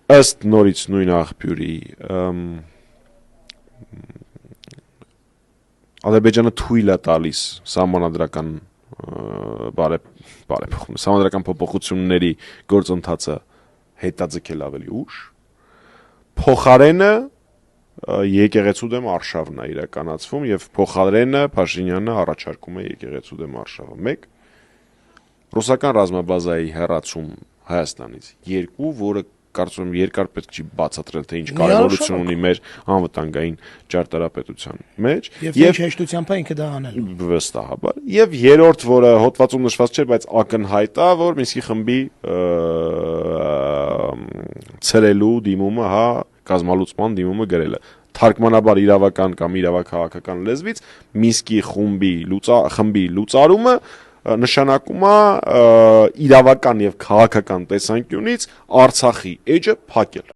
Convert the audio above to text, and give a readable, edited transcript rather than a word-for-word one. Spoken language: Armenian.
ըստ նորից նույն աղբյուրի Ադրբեջանը թույլ է տալիս սահմանադրական սահմանադրական փոփոխությունների գործընթացը հետաձգել ավելի ուշ, փոխարենը եկեղեցու դեմ արշավն է իրականացվում եւ փոխարենը Փաշինյանը առաջարկում է եկեղեցու դեմ արշավը։ 1. Ռուսական ռազմաբազայի հեռացում Հայաստանից 2, որը կարծում եմ երկար պետք չի բացատրել, թե ինչ կարևորություն ունի մեր անվտանգային ճարտարապետության մեջ եւ ինչ հեշտությամբ է ինքը դա անել։ Վստահաբար։ Եվ երրորդ, որը հոդվածում նշված չէ, բայց ակնհայտ է, որ Մինսկի խմբի ցրելու դիմումը, կազմալուծման դիմումը գրելը։ Թարգմանաբար իրավական կամ իրավաքաղաքական լեզվից Մինսկի խմբի լուծարումը նշանակում է իրավական եւ քաղաքական տեսանկյունից Արցախի էջը փակել։